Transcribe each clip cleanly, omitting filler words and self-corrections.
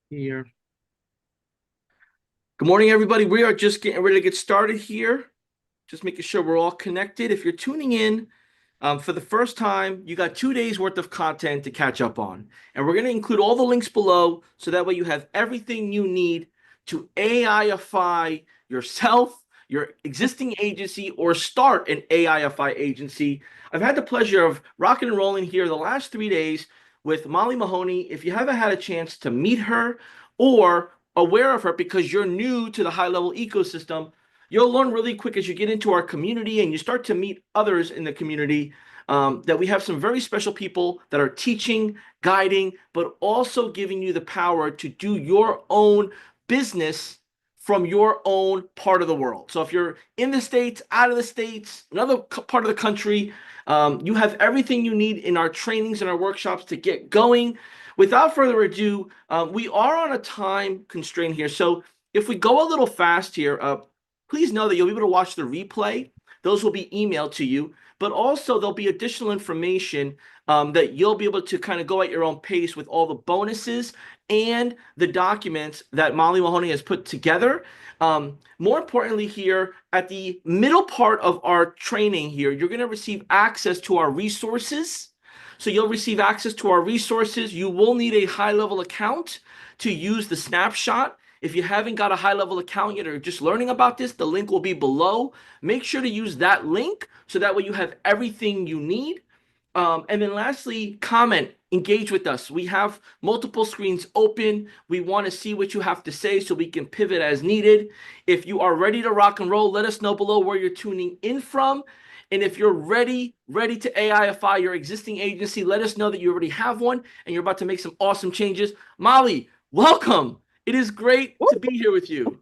Here. Good morning, everybody. We are just getting ready to get started here. Just making sure we're all connected. If you're tuning in for the first time, you got 2 days worth of content to catch up on. And we're going to include all the links below so that way you have everything you need to AIify yourself, your existing agency, or start an AIify agency. I've had the pleasure of rocking and rolling here the last 3 days with Molly Mahoney. If you haven't had a chance to meet her or aware of her because you're new to the HighLevel ecosystem, you'll learn really quick as you get into our community and you start to meet others in the community, that we have some very special people that are teaching, guiding, but also giving you the power to do your own business from your own part of the world. So if you're in the States, out of the States, another part of the country, you have everything you need in our trainings and our workshops to get going. Without further ado, we are on a time constraint here. So if we go a little fast here, please know that you'll be able to watch the replay. Those will be emailed to you, but also there'll be additional information that you'll be able to kind of go at your own pace with all the bonuses and the documents that Molly Mahoney has put together. More importantly here, at the middle part of our training here, you're going to receive access to our resources. So you'll receive access to our resources. You will need a HighLevel account to use the snapshot. If you haven't got a HighLevel account yet or just learning about this, the link will be below. Make sure to use that link so that way you have everything you need. And then lastly, comment, engage with us. We have multiple screens open. We want to see what you have to say so we can pivot as needed. If you are ready to rock and roll, let us know below where you're tuning in from. And if you're ready to AIify your existing agency, let us know that you already have one and you're about to make some awesome changes. Molly, welcome. It is great to be here with you.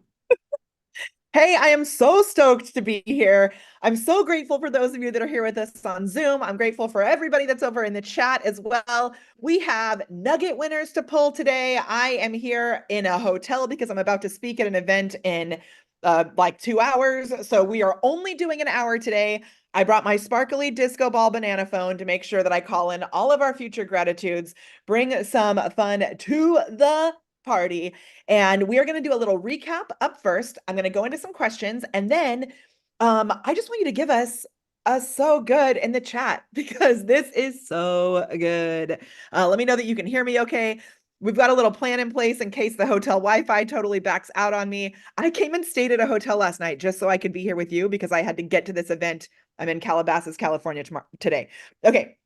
Hey, I am so stoked to be here. I'm so grateful for those of you that are here with us on Zoom. I'm grateful for everybody that's over in the chat as well. We have nugget winners to pull today. I am here in a hotel because I'm about to speak at an event in like 2 hours. So we are only doing an hour today. I brought my sparkly disco ball banana phone to make sure that I call in all of our future gratitudes, bring some fun to the party. And we are going to do a little recap up first. I'm going to go into some questions and then I just want you to give us a so good in the chat because this is so good. Let me know that you can hear me okay. We've got a little plan in place in case the hotel Wi-Fi totally backs out on me. I came and stayed at a hotel last night just so I could be here with you because I had to get to this event. I'm in Calabasas, California today. Okay.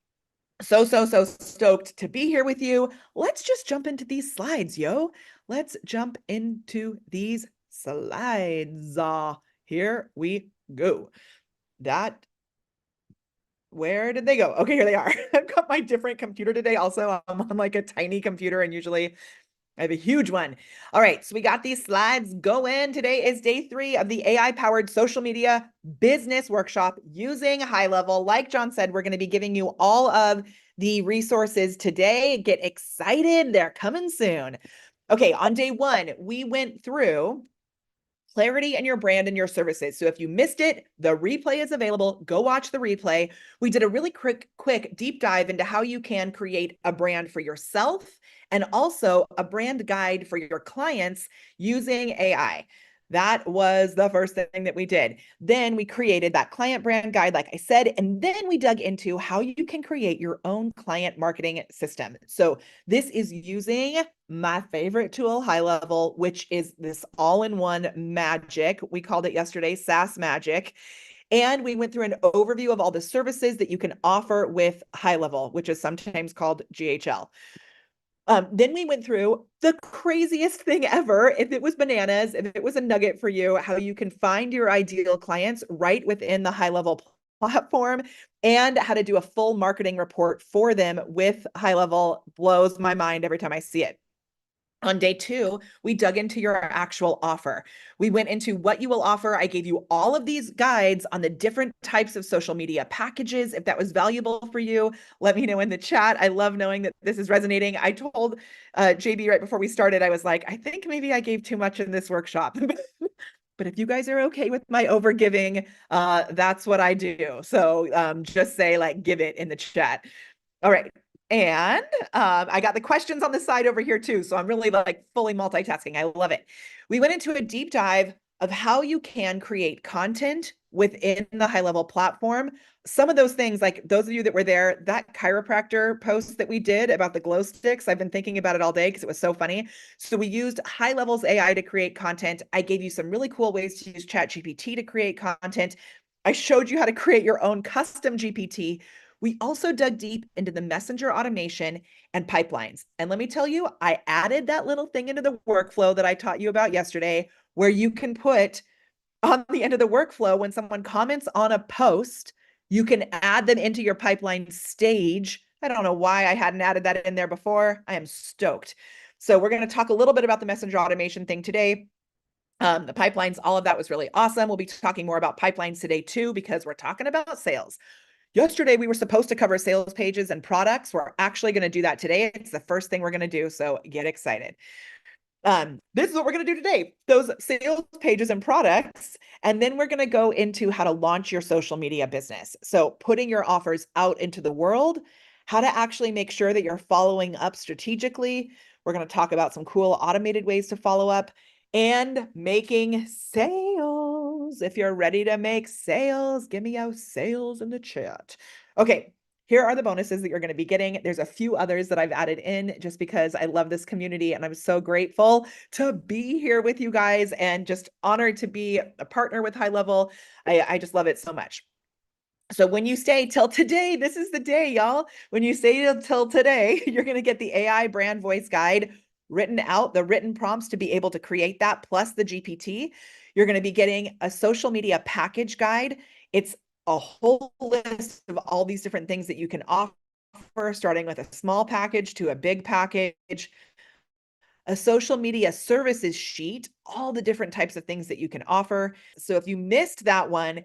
So stoked to be here with you. Let's just jump into these slides, yo. Let's jump into these slides. Here we go. Where did they go? Okay, here they are. I've got my different computer today. Also, I'm on like a tiny computer and usually I have a huge one. All right, so we got these slides going. Today is day 3 of the AI-powered social media business workshop using HighLevel. Like John said, we're going to be giving you all of the resources today. Get excited. They're coming soon. Okay, on day 1, we went through clarity in your brand and your services. So if you missed it, the replay is available. Go watch the replay. We did a really quick deep dive into how you can create a brand for yourself and also a brand guide for your clients using AI. That was the first thing that we did. Then we created that client brand guide, like I said, and then we dug into how you can create your own client marketing system. So this is using my favorite tool, HighLevel, which is this all-in-one magic. We called it yesterday SaaS Magic. And we went through an overview of all the services that you can offer with HighLevel, which is sometimes called GHL. Then we went through the craziest thing ever. If it was bananas, if it was a nugget for you, how you can find your ideal clients right within the HighLevel platform and how to do a full marketing report for them with HighLevel. Blows my mind every time I see it. On day 2, we dug into your actual offer. We went into what you will offer. I gave you all of these guides on the different types of social media packages. If that was valuable for you, let me know in the chat. I love knowing that this is resonating. I told JB right before we started, I was like, I think maybe I gave too much in this workshop. But if you guys are okay with my overgiving, that's what I do. So just say like, give it in the chat. All right. And I got the questions on the side over here too. So I'm really like fully multitasking. I love it. We went into a deep dive of how you can create content within the HighLevel platform. Some of those things, like those of you that were there, that chiropractor post that we did about the glow sticks, I've been thinking about it all day because it was so funny. So we used HighLevel's AI to create content. I gave you some really cool ways to use ChatGPT to create content. I showed you how to create your own custom GPT. We also dug deep into the messenger automation and pipelines. And let me tell you, I added that little thing into the workflow that I taught you about yesterday, where you can put on the end of the workflow, when someone comments on a post, you can add them into your pipeline stage. I don't know why I hadn't added that in there before. I am stoked. So we're going to talk a little bit about the messenger automation thing today. The pipelines, all of that was really awesome. We'll be talking more about pipelines today too, because we're talking about sales. Yesterday, we were supposed to cover sales pages and products. We're actually going to do that today. It's the first thing we're going to do, so get excited. This is what we're going to do today, those sales pages and products. And then we're going to go into how to launch your social media business. So putting your offers out into the world, how to actually make sure that you're following up strategically. We're going to talk about some cool automated ways to follow up and making sales. If you're ready to make sales, give me a sales in the chat. Okay. Here are the bonuses that you're going to be getting. There's a few others that I've added in just because I love this community and I'm so grateful to be here with you guys and just honored to be a partner with HighLevel. I just love it so much. So when you stay till today, this is the day, y'all. When you stay till today, you're going to get the AI brand voice guide written out, the written prompts to be able to create that, plus the GPT. You're going to be getting a social media package guide. It's a whole list of all these different things that you can offer, starting with a small package to a big package, a social media services sheet, all the different types of things that you can offer. So if you missed that one,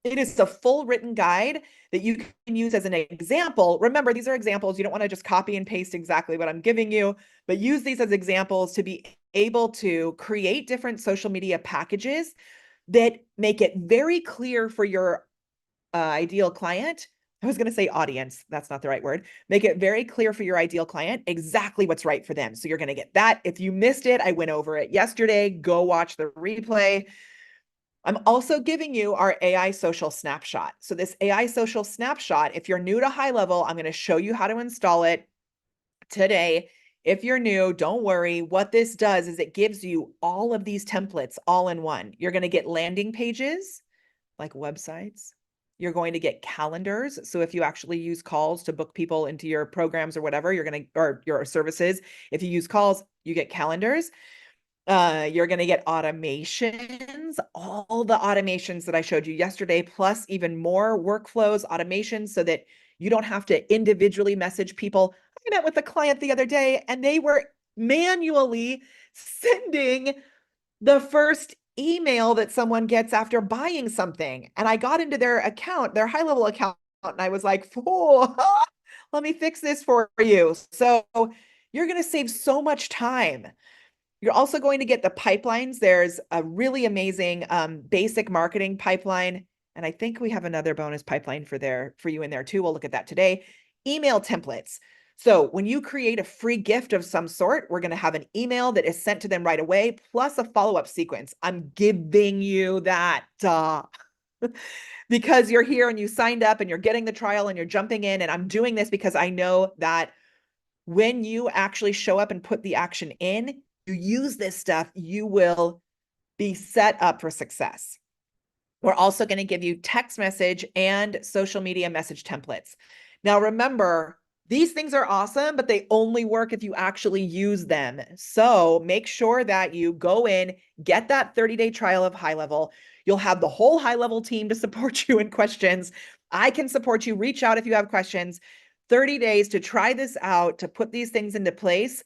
it is a full written guide that you can use as an example. Remember, these are examples. You don't want to just copy and paste exactly what I'm giving you, but use these as examples to be able to create different social media packages that make it very clear for your ideal client. I was going to say audience. That's not the right word. Make it very clear for your ideal client exactly what's right for them. So you're going to get that. If you missed it, I went over it yesterday. Go watch the replay. I'm also giving you our AI social snapshot. So this AI social snapshot, if you're new to HighLevel, I'm going to show you how to install it today. If you're new, don't worry. What this does is it gives you all of these templates all in one. You're going to get landing pages like websites. You're going to get calendars. So if you actually use calls to book people into your programs or whatever, you're going to, or your services, if you use calls, you get calendars. You're going to get automations, all the automations that I showed you yesterday, plus even more workflows, automations, so that you don't have to individually message people. I met with a client the other day and they were manually sending the first email that someone gets after buying something. And I got into their account, their HighLevel account, and I was like, oh, let me fix this for you. So you're going to save so much time. You're also going to get the pipelines. There's a really amazing basic marketing pipeline. And I think we have another bonus pipeline for you in there too. We'll look at that today. Email templates. So when you create a free gift of some sort, we're going to have an email that is sent to them right away, plus a follow-up sequence. I'm giving you that because you're here and you signed up and you're getting the trial and you're jumping in. And I'm doing this because I know that when you actually show up and put the action in, you use this stuff, you will be set up for success. We're also going to give you text message and social media message templates. Now, remember, these things are awesome, but they only work if you actually use them. So make sure that you go in, get that 30-day trial of HighLevel. You'll have the whole HighLevel team to support you in questions. I can support you. Reach out if you have questions. 30 days to try this out, to put these things into place.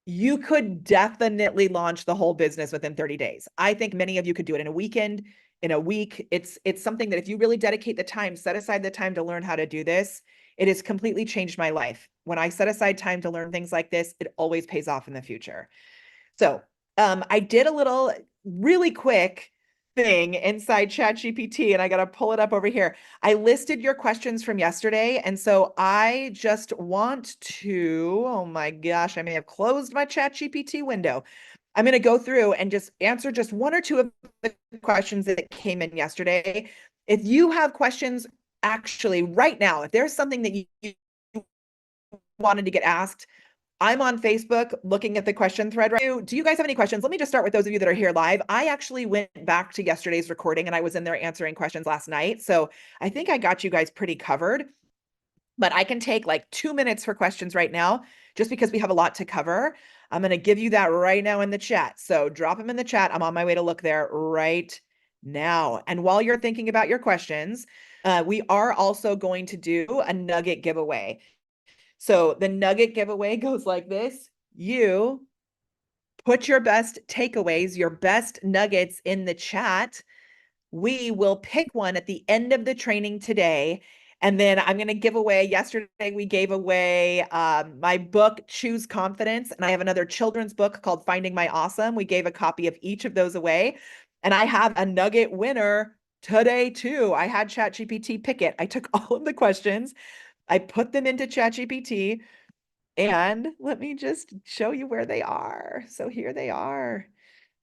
You could definitely launch the whole business within 30 days. I think many of you could do it in a weekend, in a week. It's something that if you really dedicate the time, set aside the time to learn how to do this, it has completely changed my life. When I set aside time to learn things like this, it always pays off in the future. So I did a little really quick thing inside ChatGPT, and I got to pull it up over here. I listed your questions from yesterday, and so I just want to, oh my gosh, I may have closed my ChatGPT window. I'm going to go through and just answer just one or two of the questions that came in yesterday. If you have questions actually right now, if there's something that you wanted to get asked, I'm on Facebook looking at the question thread right now. Do you guys have any questions? Let me just start with those of you that are here live. I actually went back to yesterday's recording and I was in there answering questions last night. So I think I got you guys pretty covered, but I can take like 2 minutes for questions right now, just because we have a lot to cover. I'm going to give you that right now in the chat. So drop them in the chat. I'm on my way to look there right now. And while you're thinking about your questions, we are also going to do a nugget giveaway. So the nugget giveaway goes like this. You put your best takeaways, your best nuggets in the chat. We will pick one at the end of the training today. And then I'm going to give away, yesterday we gave away my book, Choose Confidence. And I have another children's book called Finding My Awesome. We gave a copy of each of those away. And I have a nugget winner today too. I had ChatGPT pick it. I took all of the questions, I put them into ChatGPT, and let me just show you where they are. So here they are.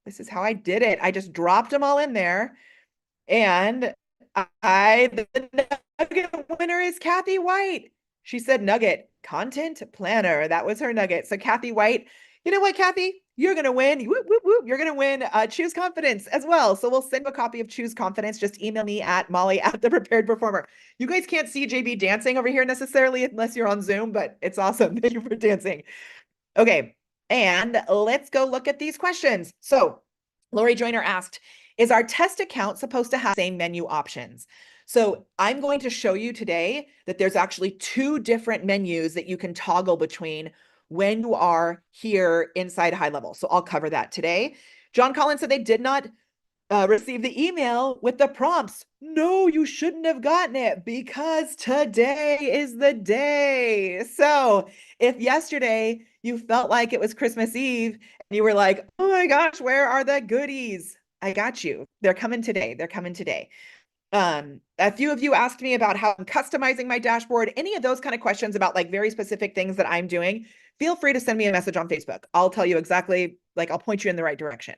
This is how I did it. I just dropped them all in there. And the nugget winner is Kathy White. She said nugget, content planner. That was her nugget. So Kathy White, you know what, Kathy? You're going to win. Whoop, whoop, whoop. You're going to win Choose Confidence as well. So we'll send you a copy of Choose Confidence. Just email me at Molly at The Prepared Performer. You guys can't see JB dancing over here necessarily unless you're on Zoom, but it's awesome. Thank you for dancing. Okay. And let's go look at these questions. So Lori Joyner asked, is our test account supposed to have the same menu options? So I'm going to show you today that there's actually two different menus that you can toggle between when you are here inside HighLevel. So I'll cover that today. John Collins said they did not receive the email with the prompts. No, you shouldn't have gotten it because today is the day. So if yesterday you felt like it was Christmas Eve and you were like, oh my gosh, where are the goodies? I got you. They're coming today. They're coming today. A few of you asked me about how I'm customizing my dashboard, any of those kind of questions about like very specific things that I'm doing. Feel free to send me a message on Facebook. I'll tell you exactly, like I'll point you in the right direction.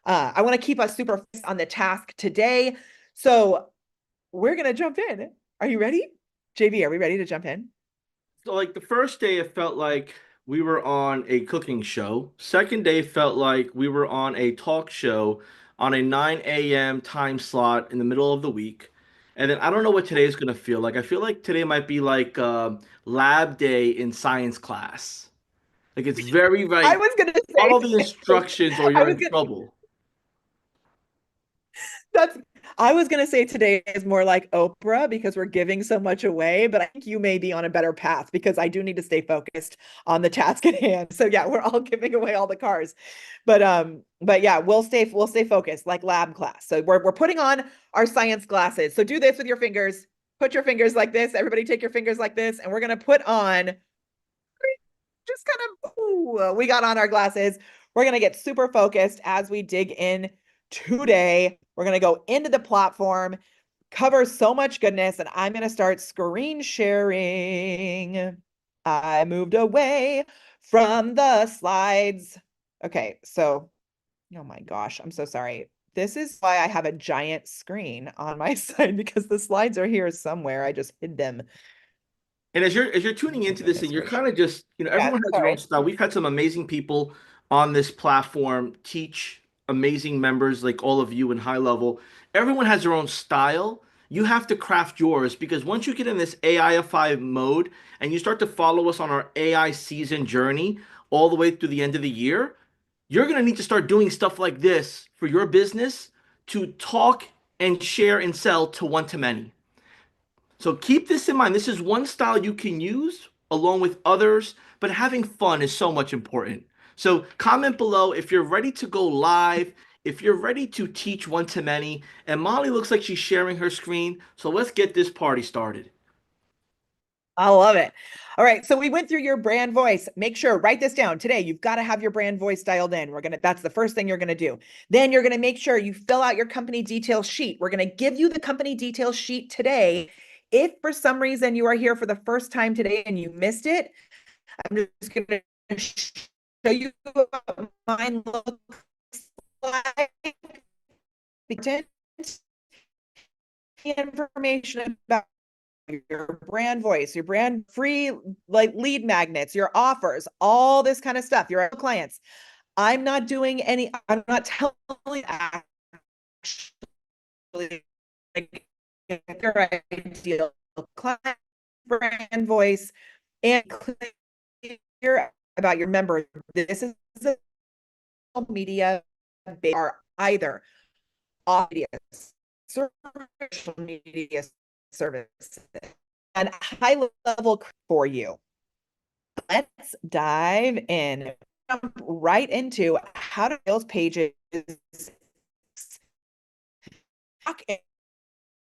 I want to keep us super focused on the task today. So we're going to jump in. Are you ready? JV, are we ready to jump in? So like the first day, it felt like we were on a cooking show. Second day felt like we were on a talk show on a 9 a.m. time slot in the middle of the week. And then I don't know what today is going to feel like. I feel like today might be like lab day in science class. Like it's very, I very was going to say follow the instructions or I you're was in going trouble. That's I was gonna say today is more like Oprah because we're giving so much away, but I think you may be on a better path because I do need to stay focused on the task at hand. So yeah, we're all giving away all the cars. But yeah, we'll stay focused like lab class. So we're putting on our science glasses. So do this with your fingers. Put your fingers like this. Everybody take your fingers like this, and we're gonna put on just kind of ooh, we got on our glasses. We're gonna get super focused as we dig in today. We're gonna go into the platform, cover so much goodness, and I'm gonna start screen sharing. I moved away from the slides. Okay, so oh my gosh, I'm so sorry. This is why I have a giant screen on my side because the slides are here somewhere. I just hid them. And as you're tuning Oh my into this goodness and you're gracious. kind of just, Yeah, everyone has their own sorry. style. We've had some amazing people on this platform teach amazing members like all of you in high level. Everyone has their own style. You have to craft yours because once you get in this AI-ify mode and you start to follow us on our AI season journey all the way through the end of the year, you're going to need to start doing stuff like this for your business to talk and share and sell to one to many. So keep this in mind. This is one style you can use along with others, but having fun is so much important. So comment below if you're ready to go live, if you're ready to teach one to many. And Molly looks like she's sharing her screen. So let's get this party started. I love it. All right, so we went through your brand voice. Make sure, write this down today. You've got to have your brand voice dialed in. That's the first thing you're gonna do. Then you're gonna make sure you fill out your company details sheet. We're gonna give you the company details sheet today. If for some reason you are here for the first time today and you missed it, I'm just gonna show you what mine looks like. Information about your brand voice, your brand free like lead magnets, your offers, all this kind of stuff, your clients. I'm not doing any, I'm not telling actually like, your ideal client brand voice and clear about your members. This is a media, they are either audio, social media services, and high level for you. Let's dive in, jump right into how to build pages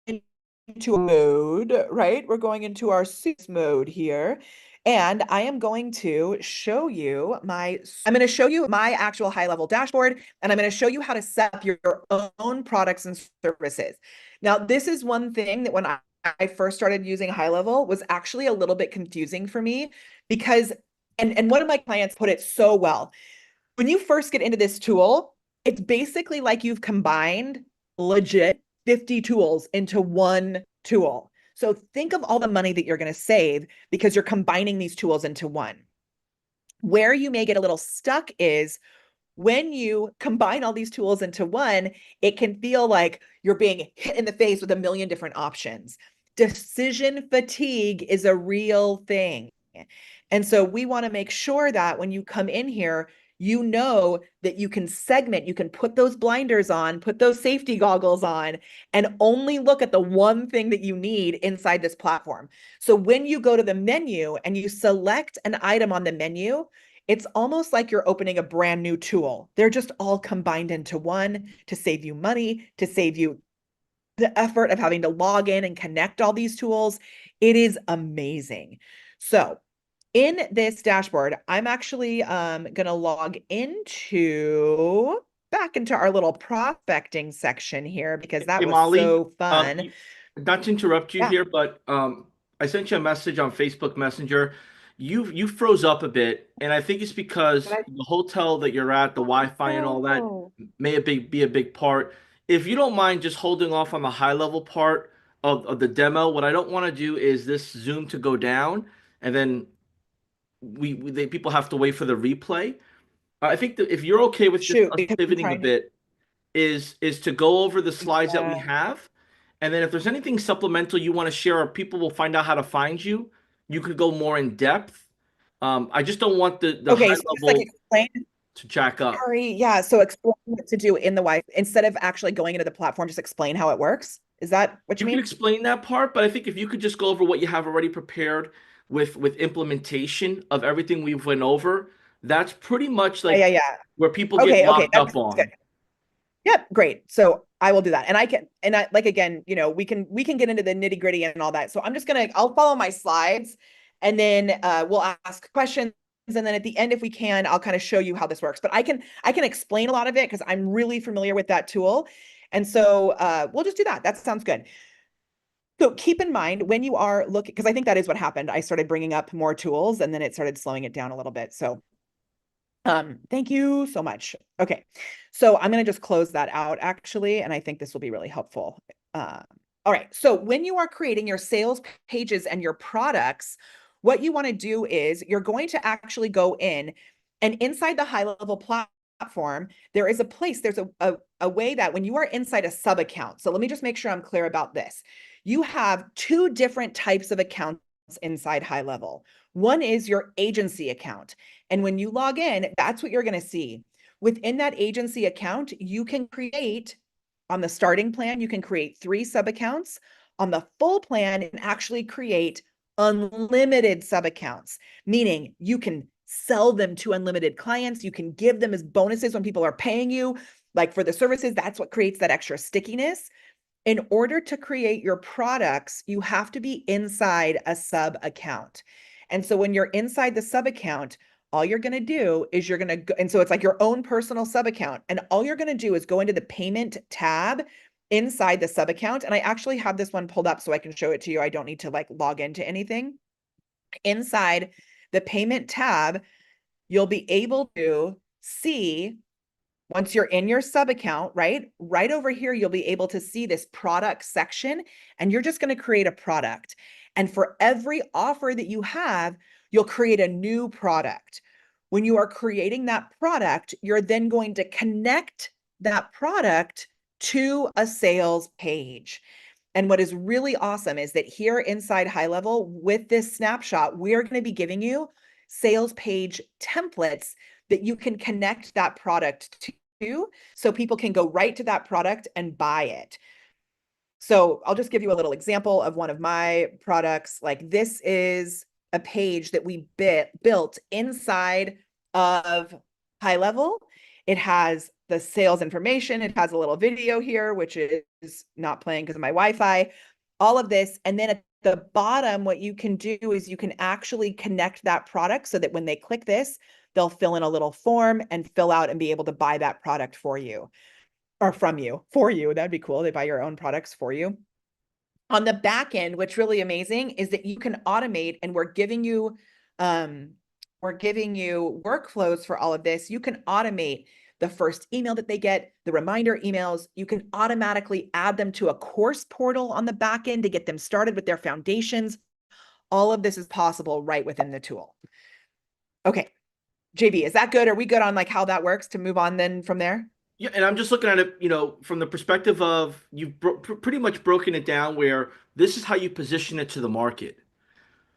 into a mode, right? We're going into our suits mode here. And I am going to show you I'm going to show you my actual high level dashboard, and I'm going to show you how to set up your own products and services. Now, this is one thing that when I first started using high level was actually a little bit confusing for me because, and one of my clients put it so well. When you first get into this tool, it's basically like you've combined legit 50 tools into one tool. So think of all the money that you're going to save because you're combining these tools into one. Where you may get a little stuck is when you combine all these tools into one, it can feel like you're being hit in the face with a million different options. Decision fatigue is a real thing. And so we want to make sure that when you come in here, you know that you can segment, you can put those blinders on, put those safety goggles on, and only look at the one thing that you need inside this platform. So when you go to the menu and you select an item on the menu, it's almost like you're opening a brand new tool. They're just all combined into one to save you money, to save you the effort of having to log in and connect all these tools. It is amazing. So in this dashboard, I'm actually going to log back into our little prospecting section here because that Hey was Molly, so fun. not to interrupt you Yeah. here, but I sent you a message on Facebook Messenger. You froze up a bit, and I think it's Did because I? the hotel that you're at, the Wi-Fi and all that, Oh, be a big part. If you don't mind just holding off on the high level part of the demo, what I don't want to do is this Zoom to go down, and then people have to wait for the replay. I think that if you're okay with just shoot, us because I'm pivoting a trying to. bit, is to go over the slides that we Yeah. have, and then if there's anything supplemental you want to share or people will find out how to find you, you could go more in depth. I just don't want the high Okay, so just like level explain. to jack up. Sorry, yeah. So explain what to do in the Wi instead of actually going into the platform, just explain how it works. Is that what you You can mean? explain that part, but I think if you could just go over what you have already prepared with implementation of everything we've went over, that's pretty much Yeah, yeah, like yeah. where people get Okay, locked that's up good. on. Yep, great. So I will do that. And I like again, we can get into the nitty-gritty and all that. So I'll follow my slides and then we'll ask questions. And then at the end, if we can, I'll kind of show you how this works. But I can explain a lot of it because I'm really familiar with that tool. And so we'll just do that. That sounds good. So keep in mind when you are looking, because I think that is what happened. I started bringing up more tools and then it started slowing it down a little bit. So thank you so much. Okay, so I'm going to just close that out actually, and I think this will be really helpful. All right, so when you are creating your sales pages and your products, what you want to do is you're going to actually go in and inside the high level platform, there is a place, there's a way that when you are inside a sub account, so let me just make sure I'm clear about this. You have two different types of accounts inside high level. One is your agency account. And when you log in, that's what you're going to see. Within that agency account, you can create on the starting plan, you can create 3 sub accounts. On the full plan, and actually create unlimited sub accounts, meaning you can sell them to unlimited clients. You can give them as bonuses when people are paying you, like for the services. That's what creates that extra stickiness. In order to create your products, you have to be inside a sub account. And so when you're inside the sub account, all you're going to do is you're going to go, and so it's like your own personal sub account. And all you're going to do is go into the payment tab inside the sub account. And I actually have this one pulled up so I can show it to you. I don't need to like log into anything. Inside the payment tab, you'll be able to see once you're in your sub account, right? Right over here, you'll be able to see this product section, and you're just going to create a product. And for every offer that you have, you'll create a new product. When you are creating that product, you're then going to connect that product to a sales page. And what is really awesome is that here inside HighLevel with this snapshot, we're going to be giving you sales page templates that you can connect that product to so people can go right to that product and buy it. So I'll just give you a little example of one of my products. Like this is a page that we built inside of HighLevel. It has the sales information. It has a little video here, which is not playing because of my Wi-Fi, all of this. And then at the bottom, what you can do is you can actually connect that product so that when they click this, they'll fill in a little form and fill out and be able to buy that product for you or from you, for you. That'd be cool. They buy your own products for you. On the back end, what's really amazing is that you can automate, and we're giving you workflows for all of this. You can automate the first email that they get, the reminder emails. You can automatically add them to a course portal on the back end to get them started with their foundations. All of this is possible right within the tool. Okay, JB, is that good? Are we good on like how that works to move on then from there? Yeah, and I'm just looking at it, from the perspective of you've pretty much broken it down where this is how you position it to the market,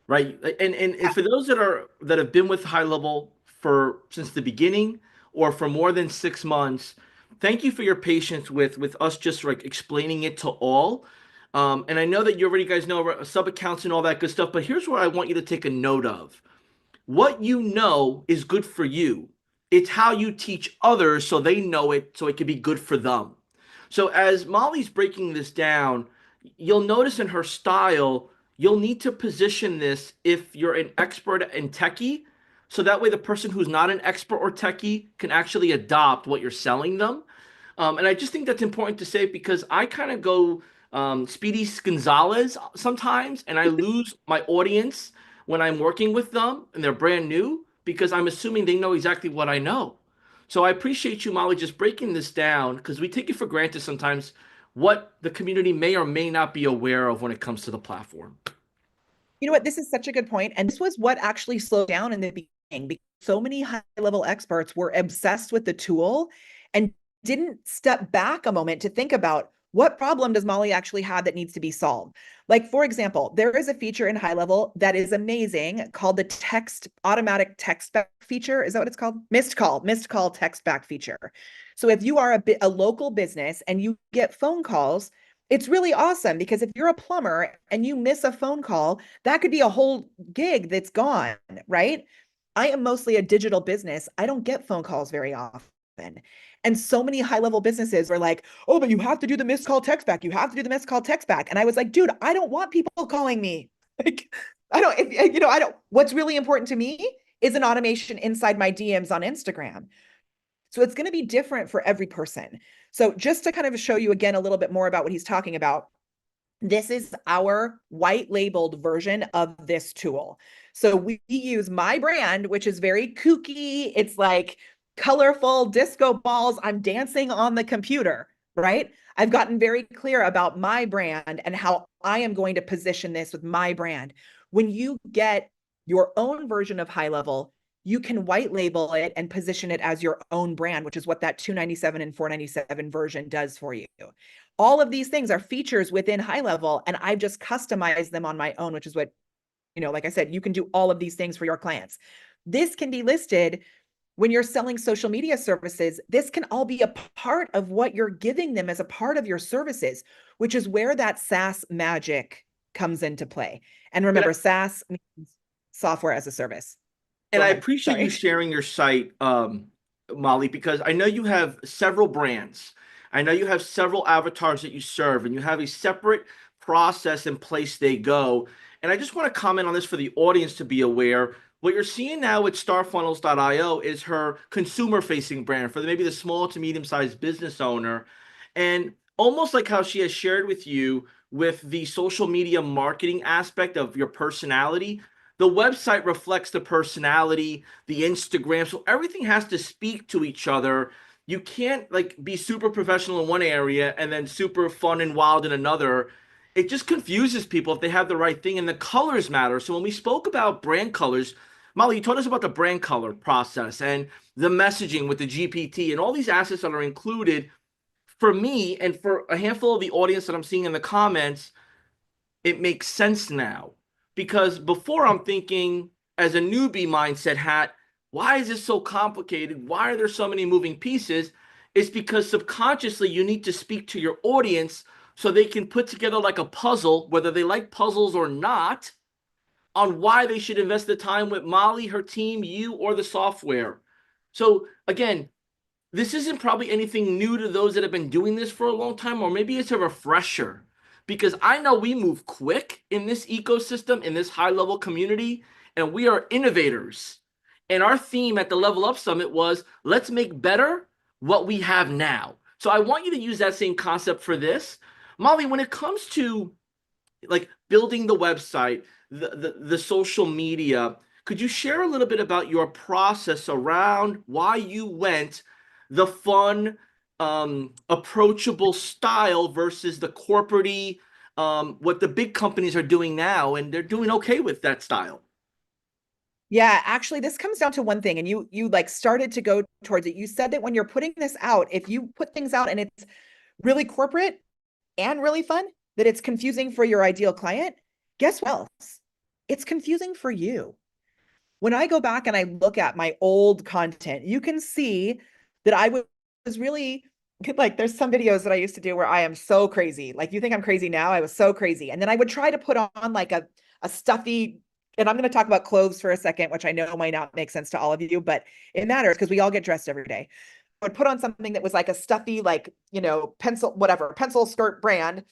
right? And Yeah. for those that have been with HighLevel for since the beginning or for more than 6 months, thank you for your patience with us just like explaining it to all. And I know that you already guys know sub accounts and all that good stuff, but here's what I want you to take a note of. What you know is good for you. It's how you teach others so they know it so it can be good for them. So as Molly's breaking this down, you'll notice in her style, you'll need to position this if you're an expert in techie. So that way the person who's not an expert or techie can actually adopt what you're selling them. And I just think that's important to say because I kind of go Speedy Gonzalez sometimes, and I lose my audience when I'm working with them and they're brand new because I'm assuming they know exactly what I know. So I appreciate you, Molly, just breaking this down because we take it for granted sometimes what the community may or may not be aware of when it comes to the platform. You know what? This is such a good point. And this was what actually slowed down in the beginning because so many high level experts were obsessed with the tool and didn't step back a moment to think about what problem does Molly actually have that needs to be solved. Like, for example, there is a feature in HighLevel that is amazing called the automatic text back feature. Is that what it's called? Missed call text back feature. So if you are a local business and you get phone calls, it's really awesome because if you're a plumber and you miss a phone call, that could be a whole gig that's gone, right? I am mostly a digital business. I don't get phone calls very often. And so many high level businesses were like, oh, but you have to do the missed call text back. You have to do the missed call text back. And I was like, dude, I don't want people calling me. Like, I don't, what's really important to me is an automation inside my DMs on Instagram. So it's going to be different for every person. So just to kind of show you again a little bit more about what he's talking about, this is our white labeled version of this tool. So we use my brand, which is very kooky. It's like colorful disco balls. I'm dancing on the computer, right? I've gotten very clear about my brand and how I am going to position this with my brand. When you get your own version of HighLevel, you can white label it and position it as your own brand, which is what that $297 and $497 version does for you. All of these things are features within HighLevel, and I've just customized them on my own, which is what, like I said, you can do all of these things for your clients. This can be listed when you're selling social media services. This can all be a part of what you're giving them as a part of your services, which is where that SaaS magic comes into play. And remember, SaaS means software as a service. And Go I ahead. appreciate Sorry. you sharing your site, Molly, because I know you have several brands. I know you have several avatars that you serve, and you have a separate process and place they go. And I just want to comment on this for the audience to be aware. What you're seeing now with starfunnels.io is her consumer facing brand for maybe the small to medium sized business owner. And almost like how she has shared with you with the social media marketing aspect of your personality, the website reflects the personality, the Instagram. So everything has to speak to each other. You can't like be super professional in one area and then super fun and wild in another. It just confuses people if they have the right thing, and the colors matter. So when we spoke about brand colors, Molly, you told us about the brand color process and the messaging with the GPT and all these assets that are included. For me and for a handful of the audience that I'm seeing in the comments, it makes sense now. Because before I'm thinking as a newbie mindset hat, why is this so complicated? Why are there so many moving pieces? It's because subconsciously you need to speak to your audience so they can put together like a puzzle, whether they like puzzles or not, on why they should invest the time with Molly, her team, you, or the software. So again, this isn't probably anything new to those that have been doing this for a long time, or maybe it's a refresher. Because I know we move quick in this ecosystem, in this high level community, and we are innovators. And our theme at the Level Up Summit was let's make better what we have now. So I want you to use that same concept for this. Molly, when it comes to like building the website, the social media, could you share a little bit about your process around why you went the fun, approachable style versus the corporate what the big companies are doing now, and they're doing okay with that style? Yeah, actually, this comes down to one thing, and you like started to go towards it. You said that when you're putting this out, if you put things out and it's really corporate and really fun, that it's confusing for your ideal client, guess what else? It's confusing for you. When I go back and I look at my old content, you can see that I was really like, there's some videos that I used to do where I am so crazy. Like, you think I'm crazy now? I was so crazy. And then I would try to put on like a stuffy, and I'm going to talk about clothes for a second, which I know might not make sense to all of you, but it matters because we all get dressed every day. I would put on something that was like a stuffy, like, pencil, whatever, pencil skirt brand.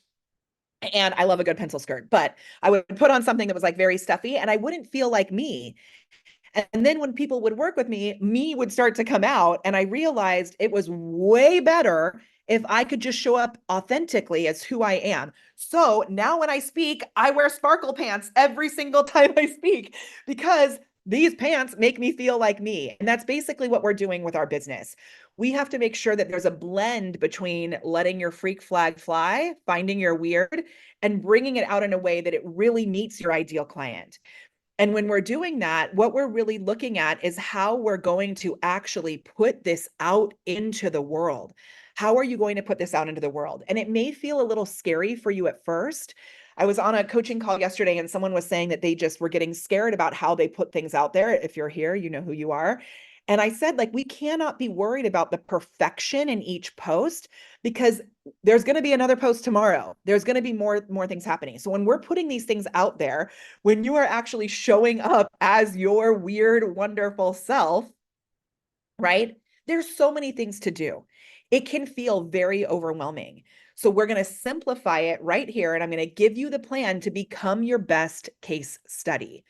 And I love a good pencil skirt, but I would put on something that was like very stuffy and I wouldn't feel like me. And then when people would work with me would start to come out. And I realized it was way better if I could just show up authentically as who I am. So now when I speak, I wear sparkle pants every single time I speak because these pants make me feel like me. And that's basically what we're doing with our business. We have to make sure that there's a blend between letting your freak flag fly, finding your weird, and bringing it out in a way that it really meets your ideal client. And when we're doing that, what we're really looking at is how we're going to actually put this out into the world. How are you going to put this out into the world? And it may feel a little scary for you at first. I was on a coaching call yesterday and someone was saying that they just were getting scared about how they put things out there. If you're here, you know who you are. And I said, like, we cannot be worried about the perfection in each post because there's going to be another post tomorrow. There's going to be more things happening. So when we're putting these things out there, when you are actually showing up as your weird, wonderful self, right? There's so many things to do. It can feel very overwhelming. So we're going to simplify it right here. And I'm going to give you the plan to become your best case study.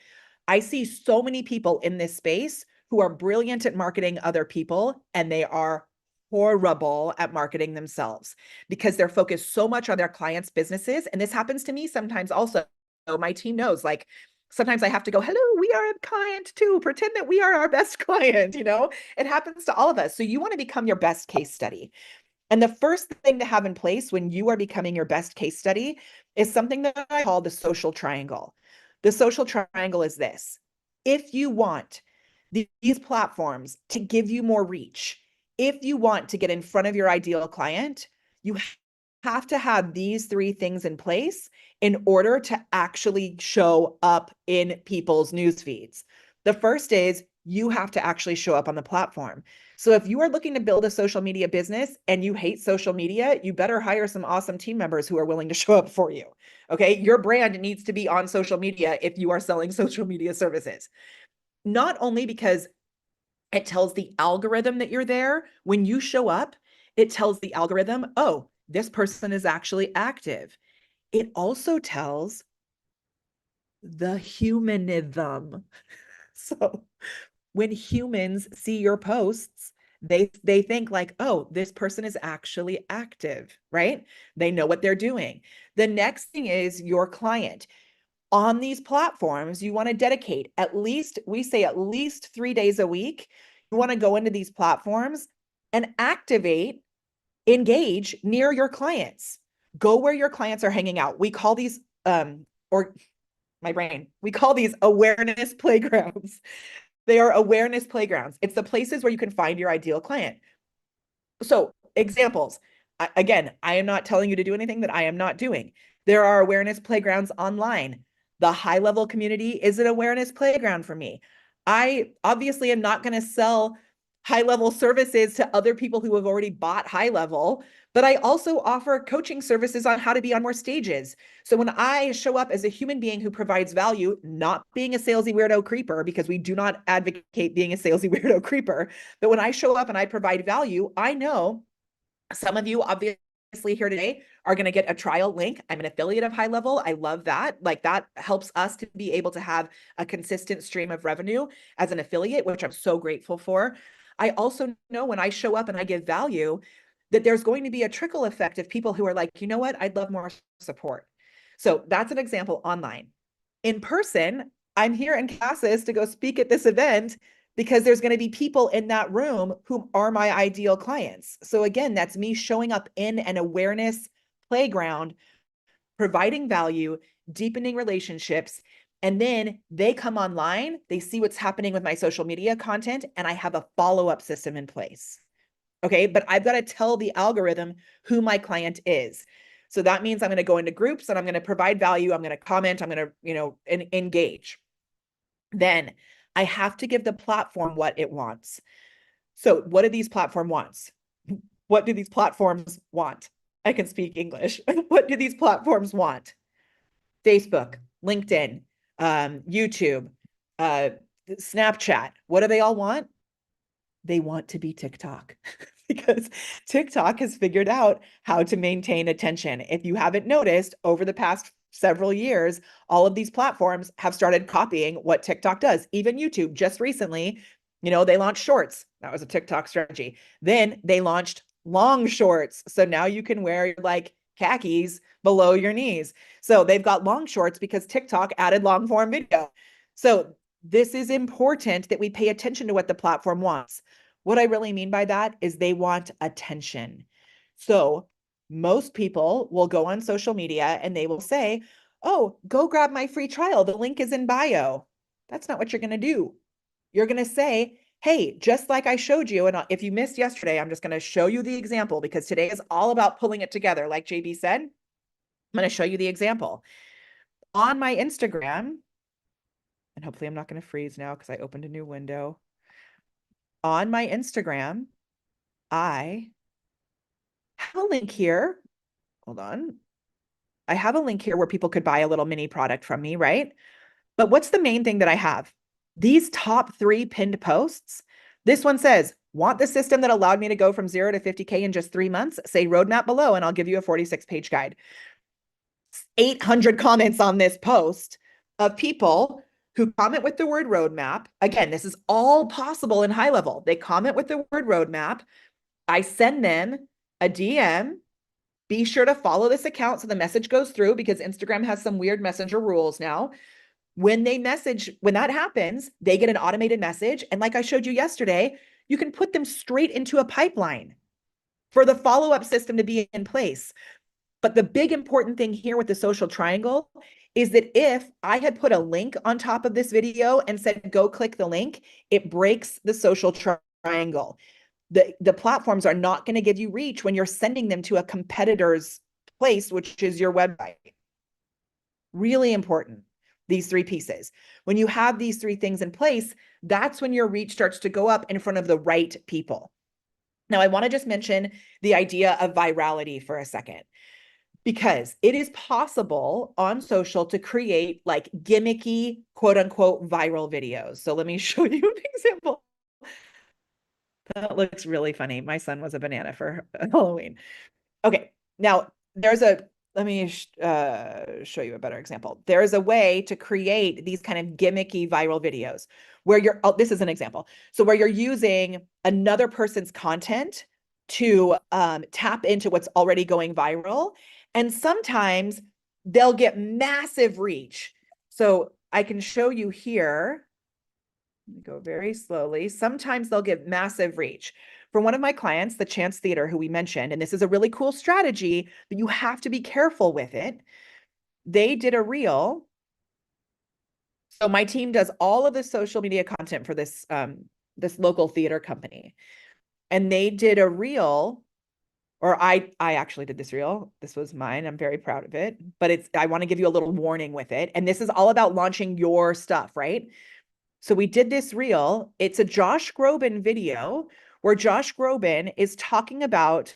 I see so many people in this space who are brilliant at marketing other people, and they are horrible at marketing themselves because they're focused so much on their clients' businesses. And this happens to me sometimes also. So my team knows, like, sometimes I have to go, hello, we are a client too. Pretend that we are our best client. It happens to all of us. So you want to become your best case study. And the first thing to have in place when you are becoming your best case study is something that I call the social triangle. The social triangle is this: if you want these platforms to give you more reach, if you want to get in front of your ideal client, you have to have these three things in place in order to actually show up in people's news feeds. The first is you have to actually show up on the platform. So if you are looking to build a social media business and you hate social media, you better hire some awesome team members who are willing to show up for you. Okay. Your brand needs to be on social media if you are selling social media services. Not only because it tells the algorithm that you're there when you show up, It tells the algorithm, oh, this person is actually active. It also tells the humanism. So when humans see your posts, they think like, oh, this person is actually active, right? They know what they're doing. The next thing is your client. On these platforms, you want to dedicate at least, we say at least 3 days a week. You want to go into these platforms and activate, engage near your clients. Go where your clients are hanging out. We call these, or my brain, we call these awareness playgrounds. They are awareness playgrounds. It's the places where you can find your ideal client. So, examples. Again, I am not telling you to do anything that I am not doing. There are awareness playgrounds online. The HighLevel community is an awareness playground for me. I obviously am not going to sell HighLevel services to other people who have already bought HighLevel, but I also offer coaching services on how to be on more stages. So when I show up as a human being who provides value, not being a salesy weirdo creeper, because we do not advocate being a salesy weirdo creeper, but when I show up and I provide value, I know some of you obviously here today are going to get a trial link. I'm an affiliate of HighLevel. I love that. Like that helps us to be able to have a consistent stream of revenue as an affiliate, which I'm so grateful for. I also know when I show up and I give value that there's going to be a trickle effect of people who are like, you know what, I'd love more support. So that's an example online. In person, I'm here in Casas to go speak at this event because there's going to be people in that room who are my ideal clients. So again, that's me showing up in an awareness playground, providing value, deepening relationships. And then they come online, they see what's happening with my social media content, and I have a follow-up system in place. Okay, but I've got to tell the algorithm who my client is. So that means I'm going to go into groups and I'm going to provide value. I'm going to comment. I'm going to, engage. Then I have to give the platform what it wants. So what do these platform wants? What do these platforms want? I can speak English. What do these platforms want? Facebook, LinkedIn, YouTube, Snapchat. What do they all want? They want to be TikTok because TikTok has figured out how to maintain attention. If you haven't noticed, over the past several years, all of these platforms have started copying what TikTok does. Even YouTube just recently, they launched shorts. That was a TikTok strategy. Then they launched long shorts. So now you can wear like khakis below your knees. So they've got long shorts because TikTok added long form video. So this is important that we pay attention to what the platform wants. What I really mean by that is they want attention. So most people will go on social media and they will say, oh, go grab my free trial. The link is in bio. That's not what you're going to do. You're going to say, hey, just like I showed you, and if you missed yesterday, I'm just going to show you the example because today is all about pulling it together. Like JB said, I'm going to show you the example. On my Instagram, and hopefully I'm not going to freeze now because I opened a new window. On my Instagram, I have a link here. Hold on. I have a link here where people could buy a little mini product from me, right? But what's the main thing that I have? These top 3 pinned posts. This one says, want the system that allowed me to go from 0 to 50K in just 3 months? Say roadmap below and I'll give you a 46-page guide. 800 comments on this post of people who comment with the word roadmap. Again, this is all possible in HighLevel. They comment with the word roadmap. I send them a DM. Be sure to follow this account so the message goes through because Instagram has some weird messenger rules now. When that happens, they get an automated message. And like I showed you yesterday, you can put them straight into a pipeline for the follow-up system to be in place. But the big important thing here with the social triangle is that if I had put a link on top of this video and said, go click the link, it breaks the social triangle. The platforms are not going to give you reach when you're sending them to a competitor's place, which is your website. Really important, these 3 pieces. When you have these 3 things in place, that's when your reach starts to go up in front of the right people. Now, I want to just mention the idea of virality for a second, because it is possible on social to create like gimmicky, quote unquote, viral videos. So let me show you an example. That looks really funny. My son was a banana for Halloween. Okay, now let me show you a better example. There's a way to create these kind of gimmicky viral videos where this is an example. So where you're using another person's content to tap into what's already going viral. And sometimes they'll get massive reach. So I can show you here. Let me go very slowly. Sometimes they'll get massive reach. For one of my clients, the Chance Theater, who we mentioned, and this is a really cool strategy, but you have to be careful with it. They did a reel. So my team does all of the social media content for this local theater company. And they did a reel, or I actually did this reel. This was mine. I'm very proud of it. But I want to give you a little warning with it. And this is all about launching your stuff, right? So we did this reel. It's a Josh Groban video where Josh Groban is talking about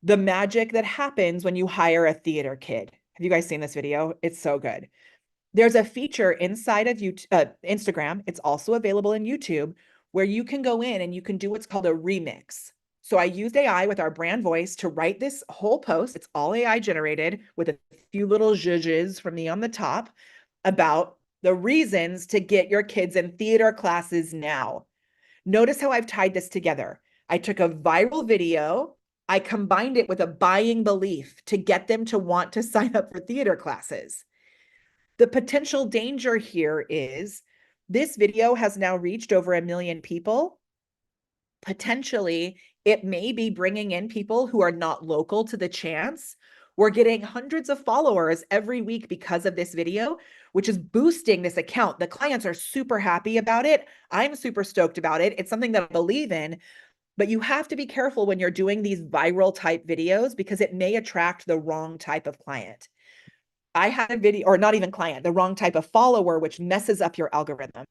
the magic that happens when you hire a theater kid. Have you guys seen this video? It's so good. There's a feature inside of Instagram. It's also available in YouTube where you can go in and you can do what's called a remix. So I used AI with our brand voice to write this whole post. It's all AI generated with a few little zhuzhes from me on the top about the reasons to get your kids in theater classes now. Notice how I've tied this together. I took a viral video, I combined it with a buying belief to get them to want to sign up for theater classes. The potential danger here is this video has now reached over 1 million people. Potentially, it may be bringing in people who are not local to the Chance. We're getting hundreds of followers every week because of this video, which is boosting this account. The clients are super happy about it. I'm super stoked about it. It's something that I believe in, but you have to be careful when you're doing these viral type videos because it may attract the wrong type of client. I had a video, or not even client, the wrong type of follower, which messes up your algorithm.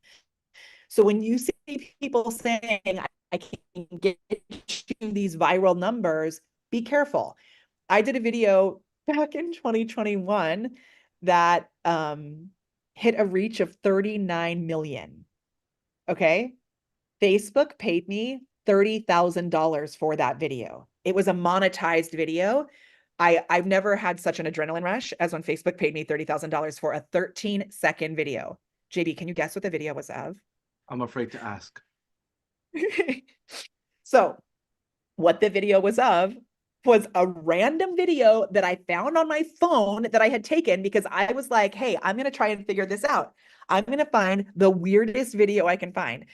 So when you see people saying, I can get you these viral numbers, be careful. I did a video back in 2021 that hit a reach of 39 million. Okay. Facebook paid me $30,000 for that video. It was a monetized video. I've never had such an adrenaline rush as when Facebook paid me $30,000 for a 13-second video. JB, can you guess what the video was of? I'm afraid to ask. So what the video was of was a random video that I found on my phone that I had taken because I was like, hey, I'm going to try and figure this out. I'm going to find the weirdest video I can find.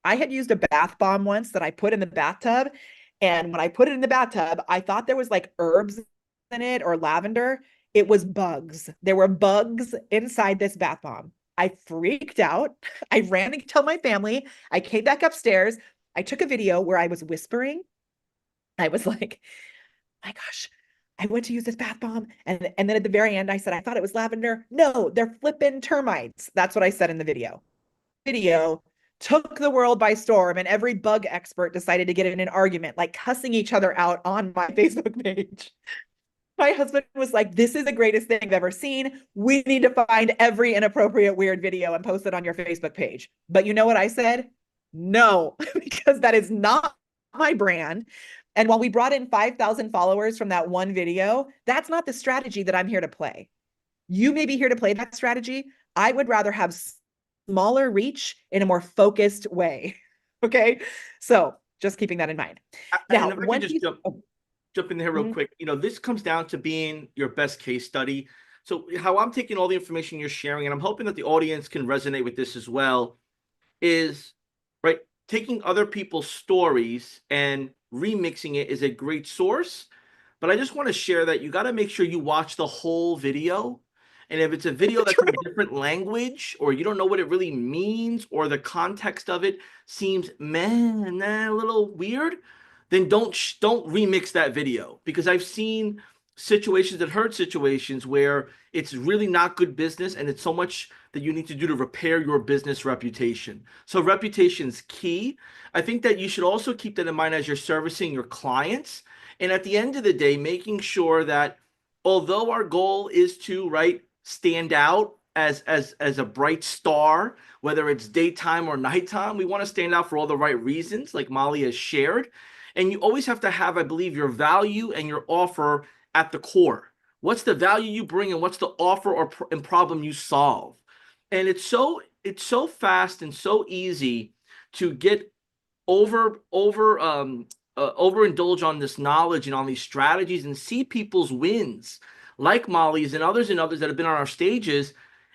I had used a bath bomb once that I put in the bathtub. And when I put it in the bathtub, I thought there was like herbs in it or lavender. It was bugs. There were bugs inside this bath bomb. I freaked out. I ran to tell my family. I came back upstairs. I took a video where I was whispering. I was like, my gosh, I went to use this bath bomb. And then at the very end, I said, I thought it was lavender. No, they're flipping termites. That's what I said in the video took the world by storm, and every bug expert decided to get in an argument, like cussing each other out on my Facebook page. My husband was like, this is the greatest thing I've ever seen. We need to find every inappropriate, weird video and post it on your Facebook page. But you know what I said? No, because that is not my brand. And while we brought in 5,000 followers from that one video, that's not the strategy that I'm here to play. You may be here to play that strategy. I would rather have smaller reach in a more focused way. Okay. So just keeping that in mind. Now, and if I could just jump in there real quick, this comes down to being your best case study. So how I'm taking all the information you're sharing, and I'm hoping that the audience can resonate with this as well, is right. Taking other people's stories and remixing it is a great source. But I just want to share that you got to make sure you watch the whole video. And if it's a video that's in a different language, or you don't know what it really means, or the context of it seems a little weird, then don't remix that video, because I've seen situations that hurt situations where it's really not good business, and it's so much that you need to do to repair your business reputation. So reputation's key. I think that you should also keep that in mind as you're servicing your clients. And at the end of the day, making sure that although our goal is to, stand out as a bright star, whether it's daytime or nighttime. We want to stand out for all the right reasons, like Molly has shared. And you always have to have, I believe, your value and your offer at the core. What's the value you bring and what's the offer and problem you solve? And it's so fast and so easy to get overindulge on this knowledge and on these strategies and see people's wins, like Molly's and others that have been on our stages,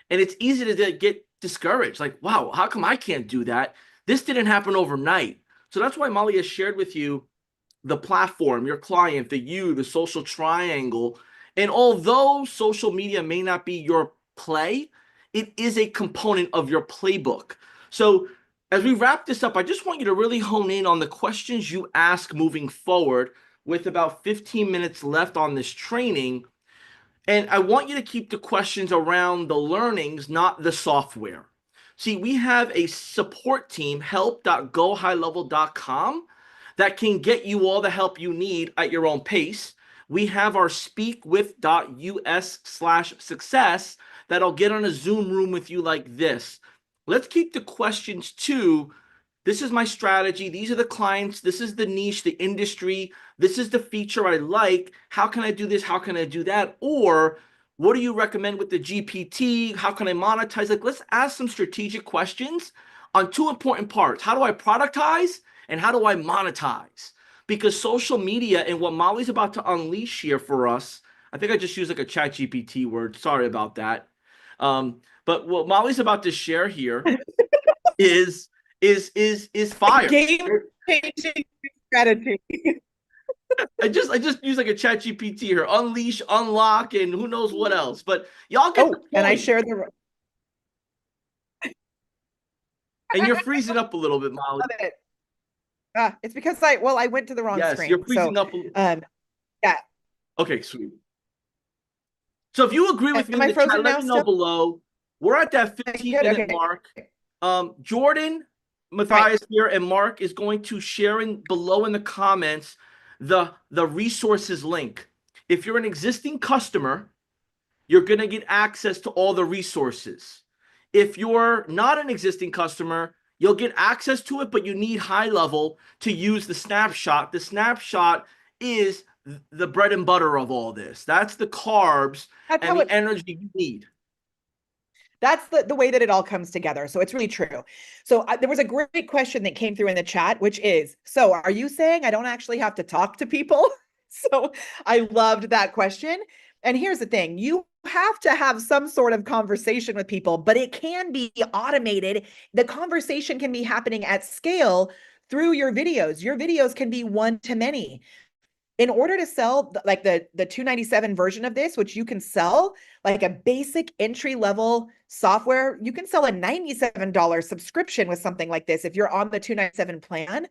and it's easy to get discouraged. Like, wow, how come I can't do that? This didn't happen overnight. So that's why Molly has shared with you the platform, your client, the social triangle. And although social media may not be your play, it is a component of your playbook. So as we wrap this up, I just want you to really hone in on the questions you ask moving forward with about 15 minutes left on this training. And I want you to keep the questions around the learnings, not the software. See, we have a support team, help.gohighlevel.com, that can get you all the help you need at your own pace. We have our speakwith.us/success that'll get on a Zoom room with you like this. Let's keep the questions to, this is my strategy, these are the clients, this is the niche, the industry, this is the feature I like, how can I do this, how can I do that, or what do you recommend with the GPT, how can I monetize? Like, let's ask some strategic questions on two important parts. How do I productize and how do I monetize? Because social media and what Molly's about to unleash here for us, I think I just used like a chat GPT word, sorry about that. But what Molly's about to share here is fire. Game changing strategy. I just use like a chat GPT here, unleash, unlock, and who knows what else. But y'all get the Oh, and I point. share the And you're freezing up a little bit, Molly. love it. It's because I went to the wrong Yes, you're screen. So freezing up. yeah. Okay, sweet. So if you agree with me Am in I the chat, frozen let now me know still? below. We're at that Good. 15-minute Okay. mark. Jordan, All right. Matthias here, and Mark is going to share below in the comments the resources link. If you're an existing customer, you're going to get access to all the resources. If you're not an existing customer, you'll get access to it, but you need HighLevel to use the snapshot. The snapshot is the bread and butter of all this. That's the carbs That's and how the it energy you need. That's the way that it all comes together. So it's really true. So there was a great question that came through in the chat, which is, so are you saying I don't actually have to talk to people? So I loved that question. And here's the thing, you have to have some sort of conversation with people, but it can be automated. The conversation can be happening at scale through your videos. Your videos can be one to many. In order to sell like the 297 version of this, which you can sell like a basic entry level software, you can sell a $97 subscription with something like this if you're on the 297 plan.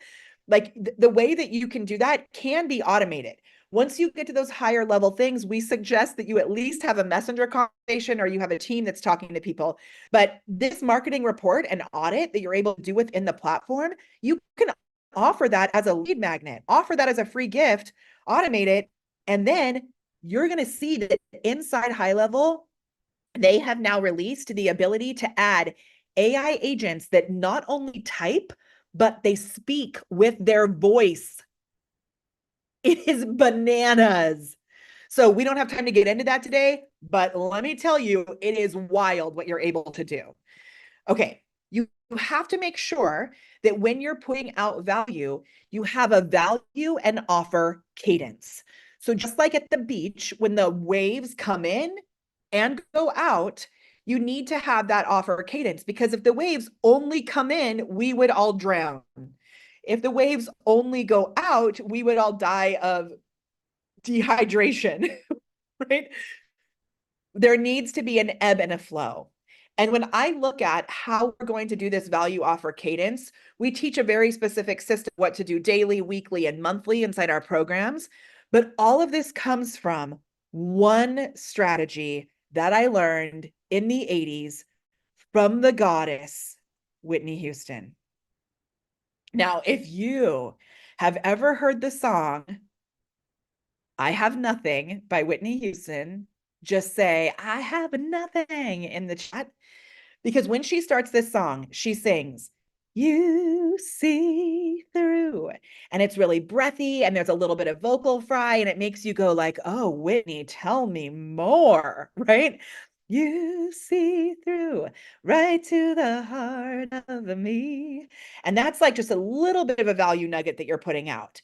Like the way that you can do that can be automated. Once you get to those higher level things, we suggest that you at least have a messenger conversation or you have a team that's talking to people. But this marketing report and audit that you're able to do within the platform, you can offer that as a lead magnet, offer that as a free gift, automate it, and then you're going to see that inside HighLevel, they have now released the ability to add AI agents that not only type, but they speak with their voice. It is bananas. So we don't have time to get into that today, but let me tell you, it is wild what you're able to do. Okay, you have to make sure that when you're putting out value, you have a value and offer cadence. So just like at the beach, when the waves come in and go out, you need to have that offer cadence, because if the waves only come in, we would all drown. If the waves only go out, we would all die of dehydration, right? There needs to be an ebb and a flow. And when I look at how we're going to do this value offer cadence, we teach a very specific system, what to do daily, weekly, and monthly inside our programs. But all of this comes from one strategy that I learned in the 80s from the goddess, Whitney Houston. Now, if you have ever heard the song, I Have Nothing by Whitney Houston, just say, I have nothing in the chat. Because when she starts this song, she sings, You see through. And it's really breathy and there's a little bit of vocal fry and it makes you go like, oh, Whitney, tell me more, right? You see through right to the heart of me. And that's like just a little bit of a value nugget that you're putting out.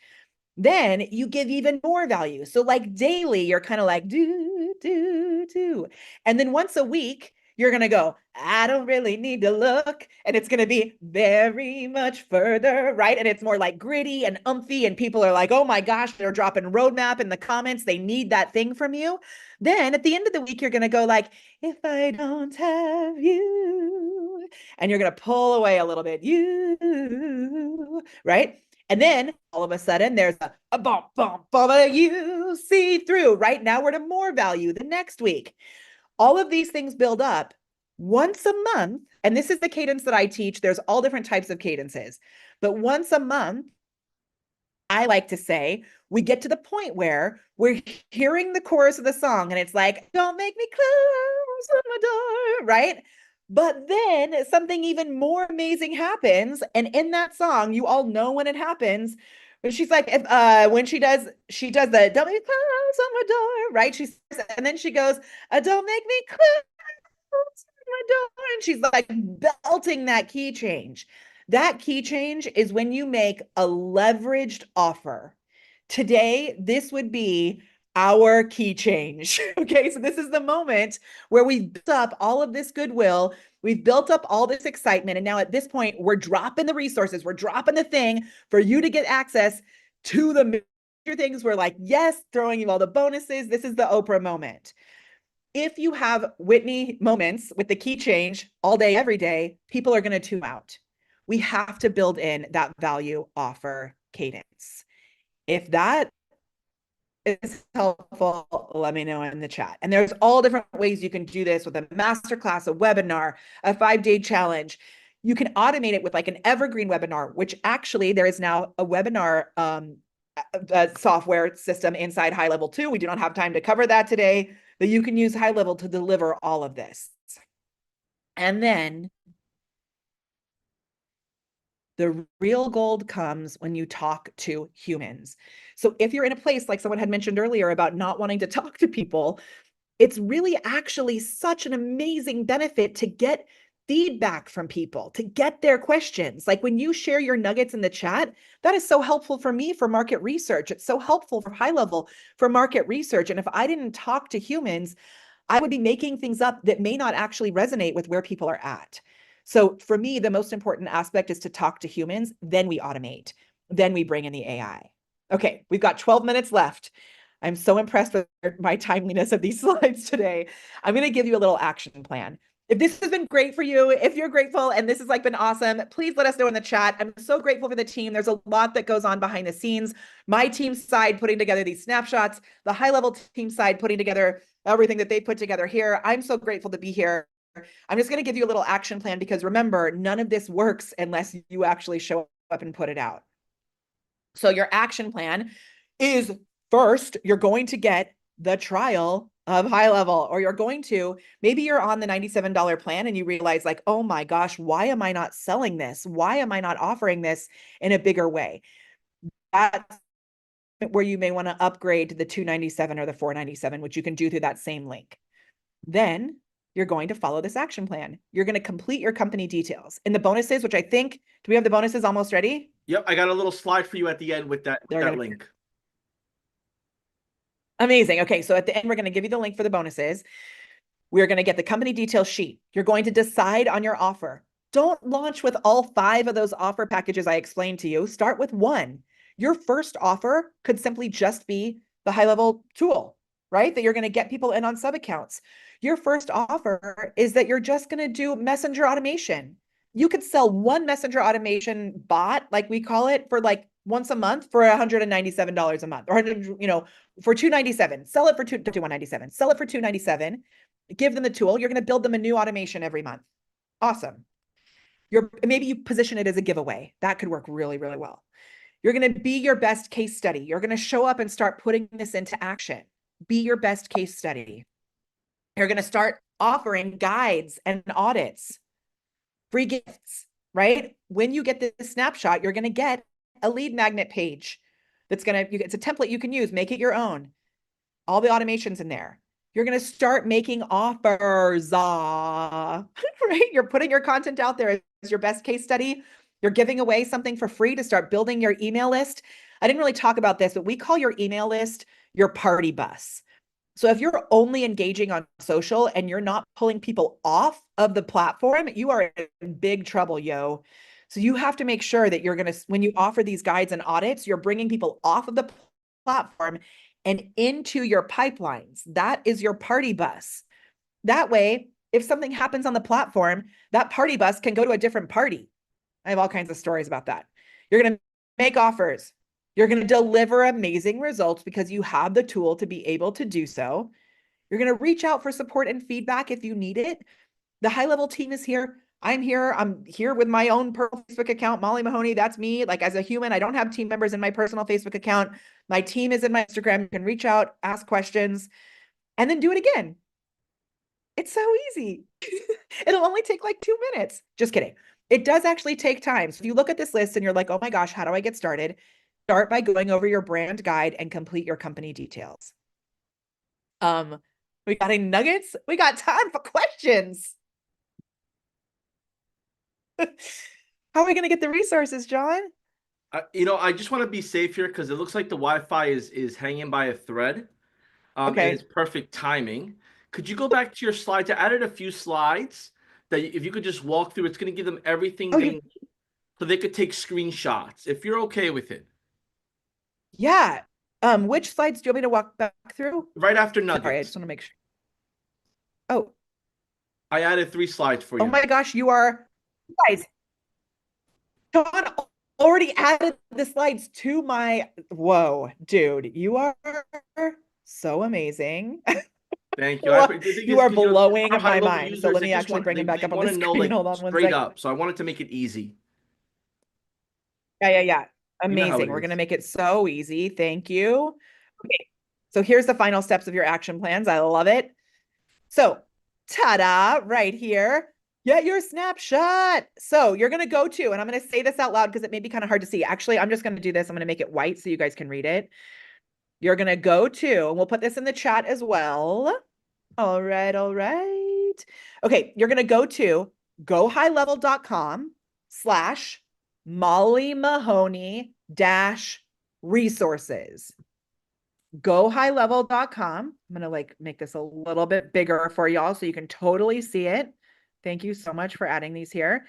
Then you give even more value. So like daily, you're kind of like do, do, do. And then once a week, you're going to go, I don't really need to look. And it's going to be very much further, right? And it's more like gritty and umphy. And people are like, oh my gosh, they're dropping roadmap in the comments. They need that thing from you. Then at the end of the week, you're going to go like, if I don't have you, and you're going to pull away a little bit, you, right? And then all of a sudden there's a bump, bump, bump, you see through. Right now we're to more value the next week. All of these things build up once a month. And this is the cadence that I teach. There's all different types of cadences. But once a month, I like to say, we get to the point where we're hearing the chorus of the song and it's like, don't make me close my door, right? But then something even more amazing happens. And in that song, you all know when it happens. But she's like, if when she does the don't make me close on my door, right? She's and then she goes, don't make me close my door. And she's like belting that key change. That key change is when you make a leveraged offer. Today, this would be our key change. Okay, so this is the moment where we've built up all of this goodwill, we've built up all this excitement, and now at this point, we're dropping the resources, we're dropping the thing for you to get access to the major things. We're like, yes, throwing you all the bonuses. This is the Oprah moment. If you have Whitney moments with the key change all day, every day, people are going to tune out. We have to build in that value offer cadence. If that is helpful, let me know in the chat. And there's all different ways you can do this with a masterclass, a webinar, a 5-day challenge. You can automate it with like an evergreen webinar, which actually there is now a webinar software system inside HighLevel too. We do not have time to cover that today, but you can use HighLevel to deliver all of this. And then the real gold comes when you talk to humans. So if you're in a place like someone had mentioned earlier about not wanting to talk to people, it's really actually such an amazing benefit to get feedback from people, to get their questions. Like when you share your nuggets in the chat, that is so helpful for me for market research. It's so helpful for HighLevel for market research. And if I didn't talk to humans, I would be making things up that may not actually resonate with where people are at. So for me, the most important aspect is to talk to humans, then we automate, then we bring in the AI. Okay, we've got 12 minutes left. I'm so impressed with my timeliness of these slides today. I'm going to give you a little action plan. If this has been great for you, if you're grateful and this has like been awesome, please let us know in the chat. I'm so grateful for the team. There's a lot that goes on behind the scenes. My team side putting together these snapshots, the HighLevel team side putting together everything that they put together here. I'm so grateful to be here. I'm just going to give you a little action plan because remember, none of this works unless you actually show up and put it out. So your action plan is first, you're going to get the trial of HighLevel, or you're going to, maybe you're on the $97 plan and you realize like, oh my gosh, why am I not selling this? Why am I not offering this in a bigger way? That's where you may want to upgrade to the $297 or the $497, which you can do through that same link. Then you're going to follow this action plan. You're going to complete your company details. And the bonuses, which I think, do we have the bonuses almost ready? Yep, I got a little slide for you at the end with that link. Amazing. Okay, so at the end, we're going to give you the link for the bonuses. We're going to get the company details sheet. You're going to decide on your offer. Don't launch with all 5 of those offer packages I explained to you. Start with one. Your first offer could simply just be the HighLevel tool, right? That you're going to get people in on sub accounts. Your first offer is that you're just going to do messenger automation. You could sell one messenger automation bot, like we call it, for like once a month for $197 a month, or for $297. Sell it for $197. Sell it for $297. Give them the tool. You're going to build them a new automation every month. Awesome. Maybe you position it as a giveaway. That could work really, really well. You're going to be your best case study. You're going to show up and start putting this into action. Be your best case study. You're going to start offering guides and audits, free gifts, right? When you get this snapshot, you're going to get a lead magnet page that's going to, it's a template you can use, make it your own. All the automations in there. You're going to start making offers, right? You're putting your content out there as your best case study. You're giving away something for free to start building your email list. I didn't really talk about this, but we call your email list your party bus. So if you're only engaging on social and you're not pulling people off of the platform, you are in big trouble, yo. So you have to make sure that you're going to, when you offer these guides and audits, you're bringing people off of the platform and into your pipelines. That is your party bus. That way, if something happens on the platform, that party bus can go to a different party. I have all kinds of stories about that. You're going to make offers. You're going to deliver amazing results because you have the tool to be able to do so. You're going to reach out for support and feedback if you need it. The HighLevel team is here. I'm here. I'm here with my own personal Facebook account, Molly Mahoney. That's me. Like as a human, I don't have team members in my personal Facebook account. My team is in my Instagram. You can reach out, ask questions, and then do it again. It's so easy. It'll only take like 2 minutes. Just kidding. It does actually take time. So if you look at this list and you're like, oh my gosh, how do I get started? Start by going over your brand guide and complete your company details. We got any nuggets? We got time for questions. How are we going to get the resources, John? I just want to be safe here because it looks like the Wi-Fi is hanging by a thread, and it's Okay. perfect timing. Could you go back to your slides? I added a few slides that if you could just walk through, it's going to give them everything they Okay. need so they could take screenshots if you're okay with it. Yeah. Which slides do you want me to walk back through? Right after Sorry, I just Nuggets, want to make sure. Oh, I added 3 slides for oh you. my gosh, you are, guys, John already added the slides to my, whoa, dude, you are so amazing. Thank you. Well, The thing you is, are because a lot blowing of my high-level mind. So users, let they me just actually want bring him back they up on the want to know screen. like Hold on one straight second. up. So I wanted to make it easy. Yeah, yeah, yeah. You know how Amazing. it We're going to is. make it so easy. Thank you. Okay. So here's the final steps of your action plans. I love it. So, ta-da, right here. Get your snapshot. So you're going to go to, and I'm going to say this out loud because it may be kind of hard to see. Actually, I'm just going to do this. I'm going to make it white so you guys can read it. You're going to go to, and we'll put this in the chat as well. All right, all right. Okay, you're going to go to gohighlevel.com/ Molly Mahoney dash resources. Gohighlevel.com. I'm going to like make this a little bit bigger for y'all so you can totally see it. Thank you so much for adding these here.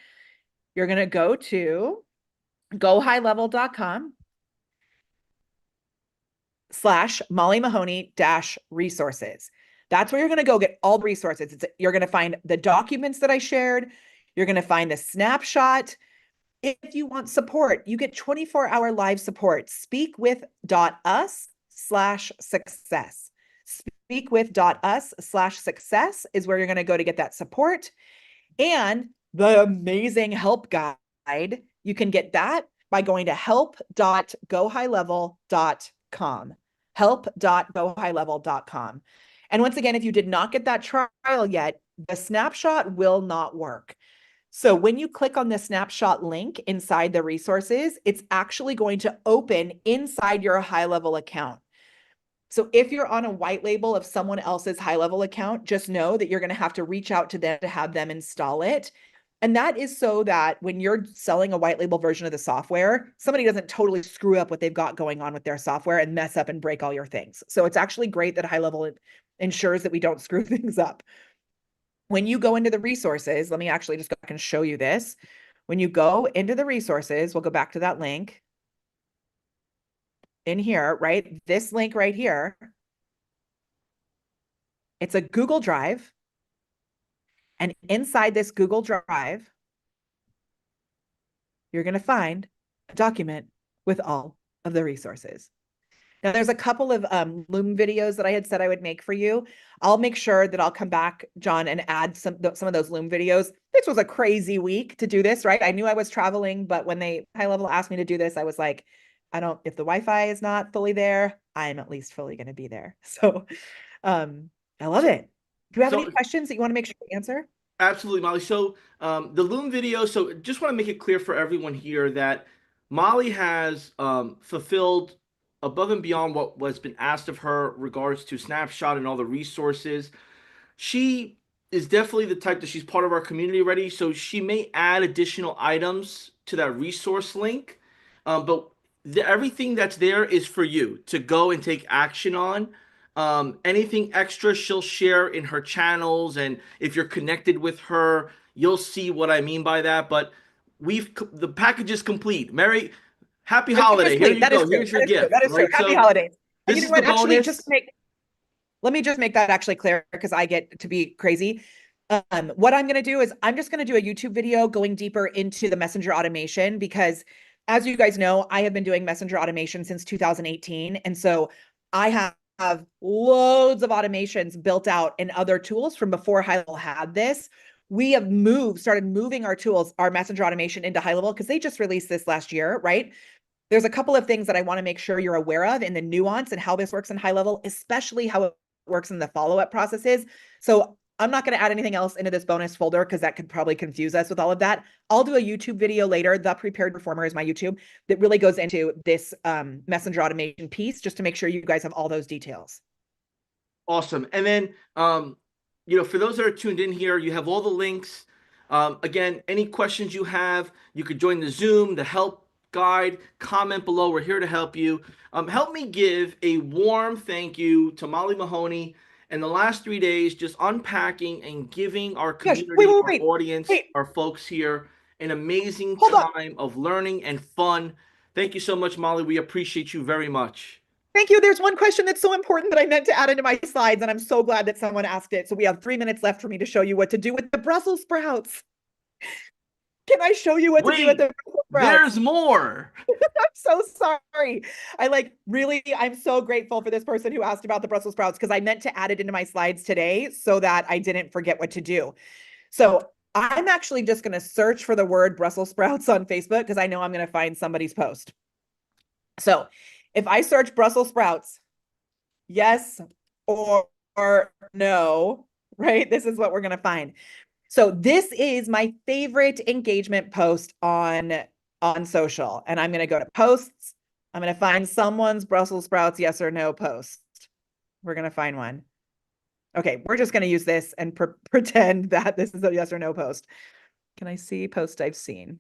You're going to go to gohighlevel.com / Molly Mahoney dash resources. That's where you're going to go get all the resources. You're going to find the documents that I shared. You're going to find the snapshot. If you want support, you get 24-hour live support. Speakwith.us/success. Speakwith.us/success is where you're going to go to get that support. And the amazing help guide, you can get that by going to help.gohighlevel.com. Help.gohighlevel.com. And once again, if you did not get that trial yet, the snapshot will not work. So when you click on the snapshot link inside the resources, it's actually going to open inside your HighLevel account. So if you're on a white label of someone else's HighLevel account, just know that you're going to have to reach out to them to have them install it. And that is so that when you're selling a white label version of the software, somebody doesn't totally screw up what they've got going on with their software and mess up and break all your things. So it's actually great that HighLevel ensures that we don't screw things up. When you go into the resources, let me actually just go back and show you this. When you go into the resources, we'll go back to that link in here, right? This link right here, it's a Google Drive. And inside this Google Drive, you're going to find a document with all of the resources. Now, there's a couple of Loom videos that I had said I would make for you. I'll make sure that I'll come back, John, and add some of those Loom videos. This was a crazy week to do this, right? I knew I was traveling, but when they HighLevel asked me to do this, I was like, if the Wi-Fi is not fully there, I'm at least fully going to be there. So I love it. Do you have any So questions that you want to make sure to answer? absolutely, Molly. So the Loom video. So just want to make it clear for everyone here that Molly has fulfilled above and beyond what was been asked of her regards to Snapshot and all the resources. She is definitely the type that she's part of our community already, so she may add additional items to that resource link. But everything that's there is for you to go and take action on. Anything extra she'll share in her channels, and if you're connected with her, you'll see what I mean by that. But the package is complete. Happy It is holiday. Here complete. you That is go. true. Here's your That is true. gift, That is true. right? Happy So holidays. And this you know is the what? Actually, just to bonus. make let me just make that actually clear because I get to be crazy. What I'm going to do is I'm just going to do a YouTube video going deeper into the messenger automation because, as you guys know, I have been doing messenger automation since 2018. And so I have loads of automations built out in other tools from before HighLevel had this. We have started moving our tools, our messenger automation into HighLevel because they just released this last year, right? There's a couple of things that I want to make sure you're aware of in the nuance and how this works in HighLevel, especially how it works in the follow-up processes. So I'm not going to add anything else into this bonus folder because that could probably confuse us with all of that. I'll do a YouTube video later. The Prepared Performer is my YouTube that really goes into this messenger automation piece just to make sure you guys have all those details. Awesome. And then, for those that are tuned in here, you have all the links. Again, any questions you have, you could join the Zoom, the help guide, comment below. We're here to help you. Help me give a warm thank you to Molly Mahoney and the last 3 days, just unpacking and giving our Gosh, wait, community, wait, our wait, audience, wait, our folks here an amazing hold on. time of learning and fun. Thank you so much, Molly. We appreciate you very much. Thank you. There's one question that's so important that I meant to add into my slides, and I'm so glad that someone asked it. So we have 3 minutes left for me to show you what to do with the Brussels sprouts. Can I show you what to do with Wait, the Brussels sprouts? there's more. I'm so sorry. I'm so grateful for this person who asked about the Brussels sprouts because I meant to add it into my slides today so that I didn't forget what to do. So I'm actually just going to search for the word Brussels sprouts on Facebook because I know I'm going to find somebody's post. So if I search Brussels sprouts, yes or no, right? This is what we're going to find. So this is my favorite engagement post on social. And I'm going to go to posts. I'm going to find someone's Brussels sprouts yes or no post. We're going to find one. Okay, we're just going to use this and pretend that this is a yes or no post. Can I see post I've seen?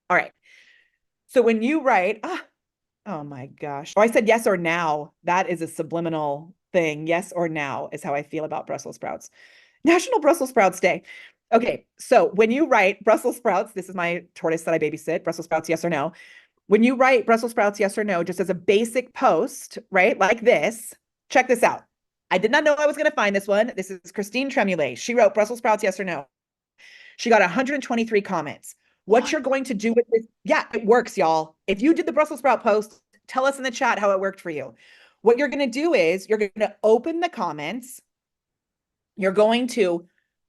All right. So when you write, oh my gosh. Oh, I said yes or now. That is a subliminal thing. Yes or now is how I feel about Brussels sprouts. National Brussels Sprouts Day. Okay, so when you write Brussels sprouts, this is my tortoise that I babysit, Brussels sprouts, yes or no. When you write Brussels sprouts, yes or no, just as a basic post, right, like this, check this out. I did not know I was going to find this one. This is Christine Tremulay. She wrote Brussels sprouts, yes or no. She got 123 comments. What you're going to do with this, yeah, it works, y'all. If you did the Brussels sprout post, tell us in the chat how it worked for you. What you're going to do is you're going to open the comments. You're going to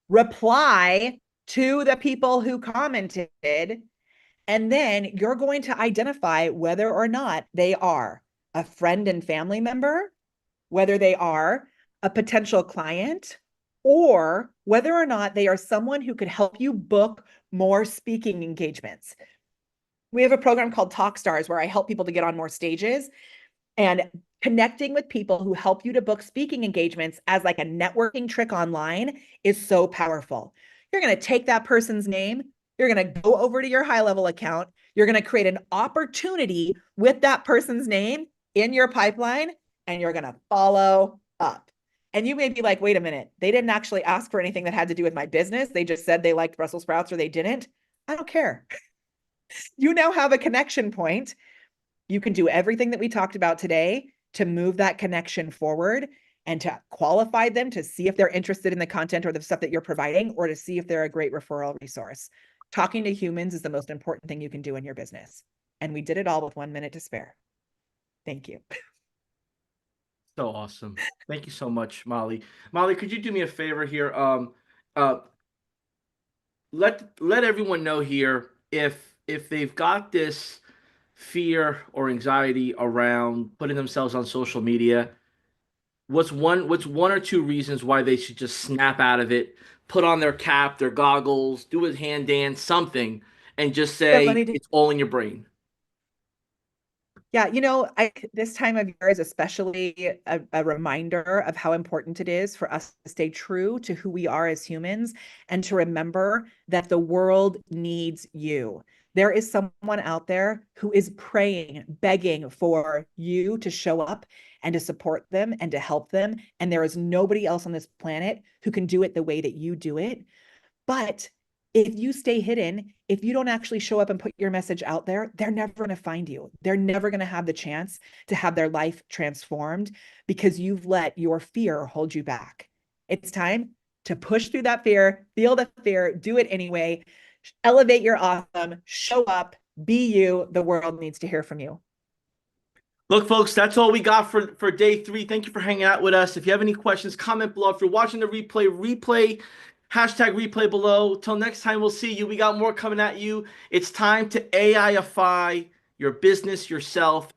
reply to the people who commented, and then you're going to identify whether or not they are a friend and family member, whether they are a potential client, or whether or not they are someone who could help you book more speaking engagements. We have a program called Talkstars where I help people to get on more stages, and connecting with people who help you to book speaking engagements as like a networking trick online is so powerful. You're going to take that person's name, you're going to go over to your HighLevel account, you're going to create an opportunity with that person's name in your pipeline, and you're going to follow up. And you may be like, wait a minute, they didn't actually ask for anything that had to do with my business. They just said they liked Brussels sprouts or they didn't. I don't care. You now have a connection point. You can do everything that we talked about today to move that connection forward and to qualify them to see if they're interested in the content or the stuff that you're providing, or to see if they're a great referral resource. Talking to humans is the most important thing you can do in your business. And we did it all with 1 minute to spare. Thank you. So awesome. Thank you so much, Molly. Molly, could you do me a favor here? Uh, let everyone know here if they've got this fear or anxiety around putting themselves on social media. what's one or two reasons why they should just snap out of it, put on their cap, their goggles, do a hand dance, something, and just say Stephanie, it's all in your brain? yeah, this time of year is especially a reminder of how important it is for us to stay true to who we are as humans and to remember that the world needs you. There is someone out there who is praying, begging for you to show up and to support them and to help them. And there is nobody else on this planet who can do it the way that you do it. But if you stay hidden, if you don't actually show up and put your message out there, they're never going to find you. They're never going to have the chance to have their life transformed because you've let your fear hold you back. It's time to push through that fear, feel the fear, do it anyway, elevate your awesome, show up, be you. The world needs to hear from you. Look, folks, that's all we got for day three. Thank you for hanging out with us. If you have any questions, comment below. If you're watching the replay, hashtag replay below. Till next time, we'll see you. We got more coming at you. It's time to AIify your business, yourself.